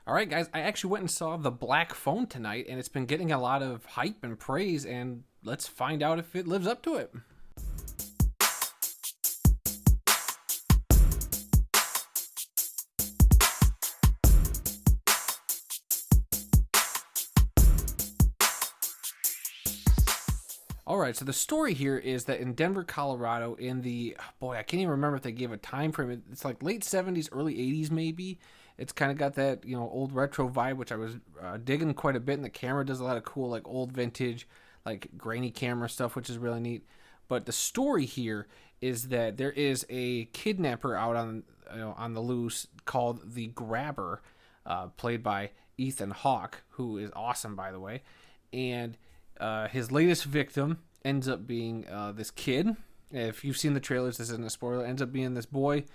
All right, guys, I actually went and saw The Black Phone tonight, and it's been getting a lot of hype and praise, and let's find out if it lives up to it. All right, so the story here is that in Denver, Colorado, in the boy, I can't even remember if they gave a time frame. It's like late '70s, early '80s, maybe. It's kind of got that old retro vibe, which I was digging quite a bit. And the camera does a lot of cool like old vintage, like grainy camera stuff, which is really neat. But the story here is that there is a kidnapper out on the loose called the Grabber, played by Ethan Hawke, who is awesome by the way, and his latest victim ends up being this kid. If you've seen the trailers, this isn't a spoiler. Ends up being this boy,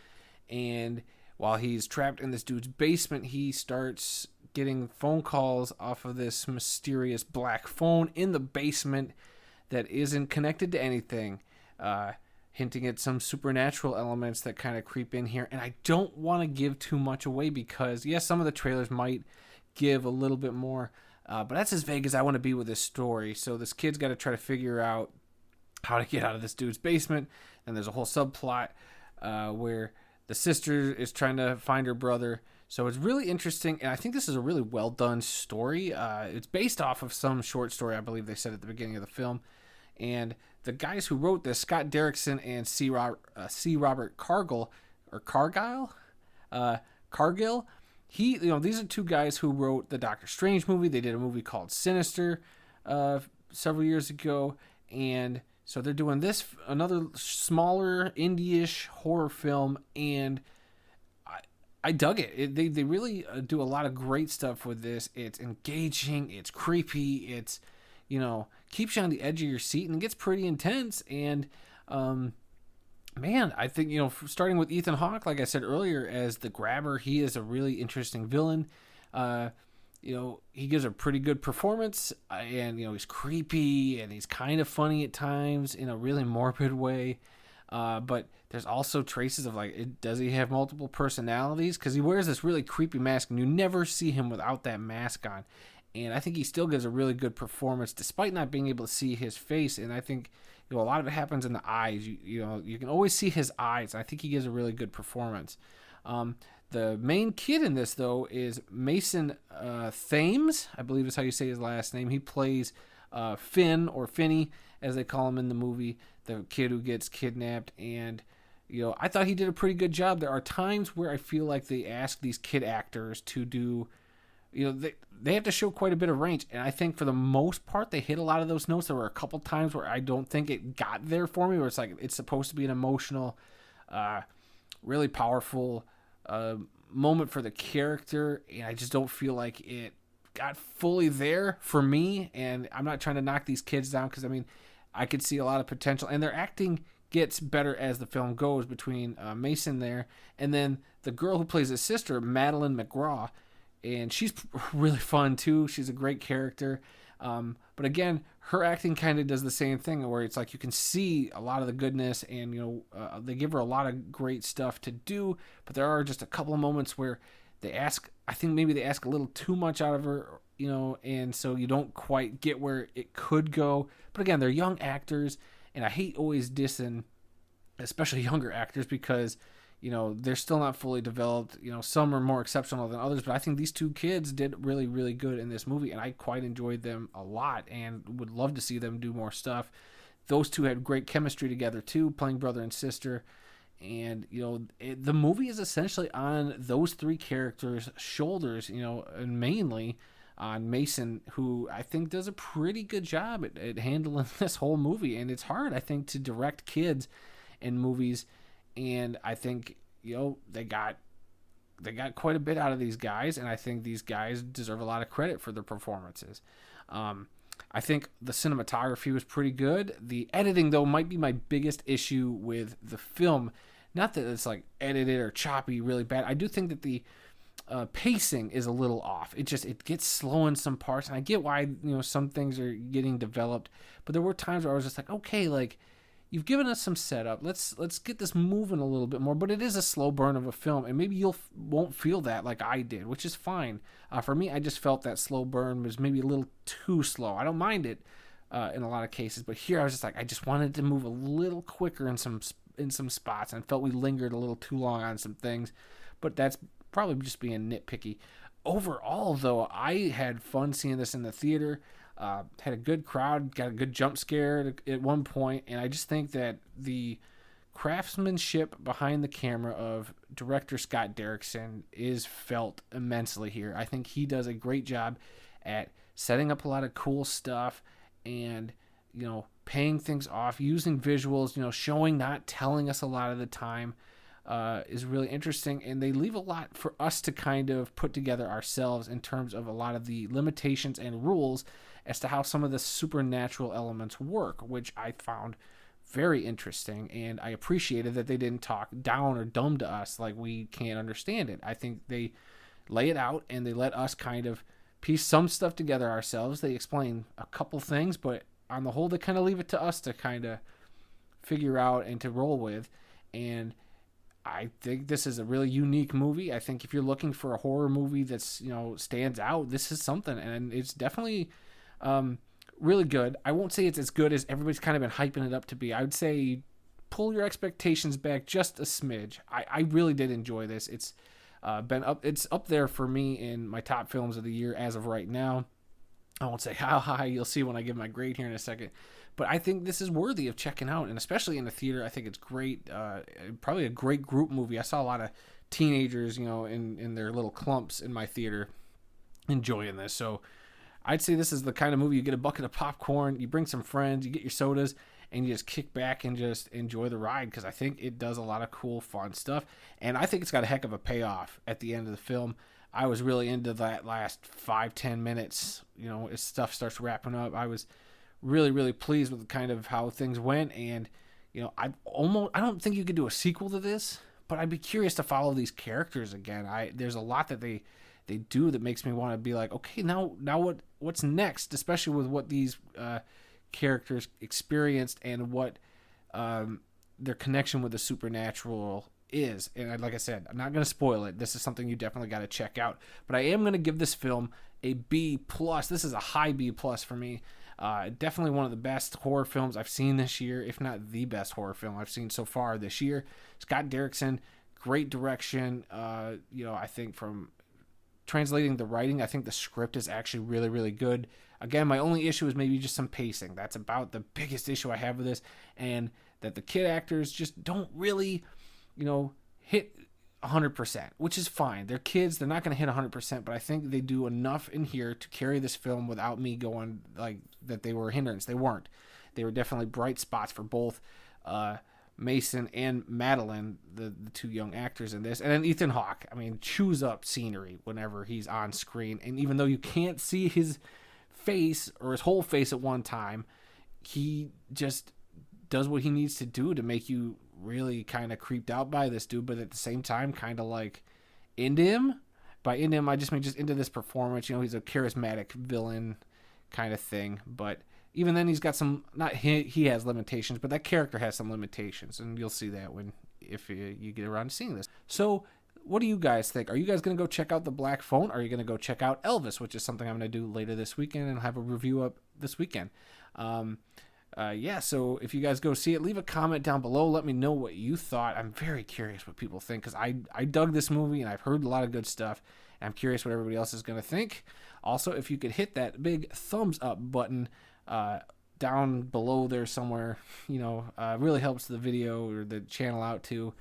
and while he's trapped in this dude's basement, he starts getting phone calls off of this mysterious black phone in the basement that isn't connected to anything, hinting at some supernatural elements that kind of creep in here. And I don't want to give too much away because, yes, some of the trailers might give a little bit more, but that's as vague as I want to be with this story. So this kid's got to try to figure out how to get out of this dude's basement. And there's a whole subplot where the sister is trying to find her brother. So it's really interesting, and I think this is a really well done story. It's based off of some short story, I believe they said at the beginning of the film. And the guys who wrote this, Scott Derrickson and C. Robert Cargill, or Cargyle, Cargill. These are two guys who wrote the Doctor Strange movie. They did a movie called Sinister several years ago, and so they're doing this, another smaller indie-ish horror film, and I dug it. They really do a lot of great stuff with this. It's engaging, it's creepy, it's keeps you on the edge of your seat, and it gets pretty intense. And man, I think starting with Ethan Hawke, like I said earlier, as the Grabber, he is a really interesting villain. He gives a pretty good performance, and he's creepy and he's kind of funny at times in a really morbid way. But there's also traces of does he have multiple personalities? Because he wears this really creepy mask, and you never see him without that mask on. And I think he still gives a really good performance despite not being able to see his face. And I think a lot of it happens in the eyes. You can always see his eyes. I think he gives a really good performance. The main kid in this, though, is Mason Thames, I believe is how you say his last name. He plays Finn, or Finney, as they call him in the movie, the kid who gets kidnapped. And, I thought he did a pretty good job. There are times where I feel like they ask these kid actors to do, they have to show quite a bit of range. And I think for the most part, they hit a lot of those notes. There were a couple times where I don't think it got there for me, where it's like it's supposed to be an emotional, really powerful moment for the character, and I just don't feel like it got fully there for me. And I'm not trying to knock these kids down, because I could see a lot of potential, and their acting gets better as the film goes between Mason there, and then the girl who plays his sister, Madeleine McGraw, and she's really fun too. She's a great character. But again, her acting kind of does the same thing, where it's like you can see a lot of the goodness, and they give her a lot of great stuff to do, but there are just a couple of moments where I think maybe they ask a little too much out of her, and so you don't quite get where it could go. But again, they're young actors, and I hate always dissing, especially younger actors, because they're still not fully developed. Some are more exceptional than others, but I think these two kids did really, really good in this movie, and I quite enjoyed them a lot and would love to see them do more stuff. Those two had great chemistry together too, playing brother and sister. And the movie is essentially on those three characters' shoulders, and mainly on Mason, who I think does a pretty good job at handling this whole movie. And it's hard, I think, to direct kids in movies. And I think they got quite a bit out of these guys, and I think these guys deserve a lot of credit for their performances. I think the cinematography was pretty good. The editing, though, might be my biggest issue with the film. Not that it's like edited or choppy really bad. I do think that the pacing is a little off. It gets slow in some parts, and I get why some things are getting developed. But there were times where I was just like, okay, you've given us some setup. Let's get this moving a little bit more. But it is a slow burn of a film, and maybe won't feel that like I did, which is fine. For me, I just felt that slow burn was maybe a little too slow. I don't mind it in a lot of cases, but here I was just like, I just wanted to move a little quicker in some spots, and felt we lingered a little too long on some things. But that's probably just being nitpicky. Overall, though, I had fun seeing this in the theater. Had a good crowd, got a good jump scare at one point, and I just think that the craftsmanship behind the camera of director Scott Derrickson is felt immensely here. I think he does a great job at setting up a lot of cool stuff and, paying things off, using visuals, showing, not telling us a lot of the time. Is really interesting, and they leave a lot for us to kind of put together ourselves in terms of a lot of the limitations and rules as to how some of the supernatural elements work, which I found very interesting, and I appreciated that they didn't talk down or dumb to us like we can't understand it. I think they lay it out, and they let us kind of piece some stuff together ourselves. They explain a couple things, but on the whole, they kind of leave it to us to kind of figure out and to roll with, and I think this is a really unique movie. I think if you're looking for a horror movie that's, stands out, this is something. And it's definitely really good. I won't say it's as good as everybody's kind of been hyping it up to be. I would say pull your expectations back just a smidge. I really did enjoy this. It's up there for me in my top films of the year as of right now. I won't say how high, you'll see when I give my grade here in a second. But I think this is worthy of checking out, and especially in the theater, I think it's great. Probably a great group movie. I saw a lot of teenagers, in their little clumps in my theater enjoying this. So I'd say this is the kind of movie you get a bucket of popcorn, you bring some friends, you get your sodas, and you just kick back and just enjoy the ride, because I think it does a lot of cool, fun stuff. And I think it's got a heck of a payoff at the end of the film. I was really into that last 5-10 minutes, as stuff starts wrapping up. I was really, really pleased with kind of how things went, and I don't think you could do a sequel to this, but I'd be curious to follow these characters again. There's a lot that they do that makes me want to be like, okay, now what's next, especially with what these characters experienced and what their connection with the supernatural is. And like I said, I'm not going to spoil it. This is something you definitely got to check out, but I am going to give this film a B+. This is a high B+ for me. Definitely one of the best horror films I've seen this year, if not the best horror film I've seen so far this year. Scott Derrickson, great direction. I think from translating the writing, I think the script is actually really, really good. Again, my only issue is maybe just some pacing. That's about the biggest issue I have with this, and that the kid actors just don't really, hit 100%, which is fine. They're kids. They're not going to hit 100%, but I think they do enough in here to carry this film without me going like that they were a hindrance. They weren't. They were definitely bright spots for both Mason and Madeline, the two young actors in this. And then Ethan Hawke, chews up scenery whenever he's on screen. And even though you can't see his face or his whole face at one time, he just does what he needs to do to make you really kind of creeped out by this dude, but at the same time kind of like into him. By into him, I just mean just into this performance. He's a charismatic villain kind of thing, but even then he's got some, not he has limitations, but that character has some limitations, and you'll see that if you get around to seeing this. So what do you guys think? Are you guys going to go check out The Black Phone? Or are you going to go check out Elvis, which is something I'm going to do later this weekend and have a review up this weekend? So if you guys go see it, leave a comment down below. Let me know what you thought. I'm very curious what people think, because I dug this movie, and I've heard a lot of good stuff, and I'm curious what everybody else is going to think. Also, if you could hit that big thumbs up button down below there somewhere, really helps the video or the channel out too.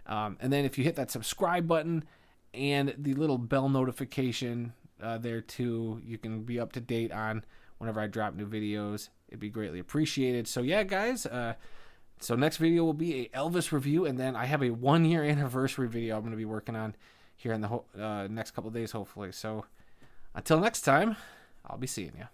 And then if you hit that subscribe button and the little bell notification there too, you can be up to date on whenever I drop new videos. It'd be greatly appreciated. So yeah, guys, so next video will be a Elvis review, and then I have a 1-year anniversary video I'm going to be working on here in the next couple of days, hopefully. So until next time, I'll be seeing you.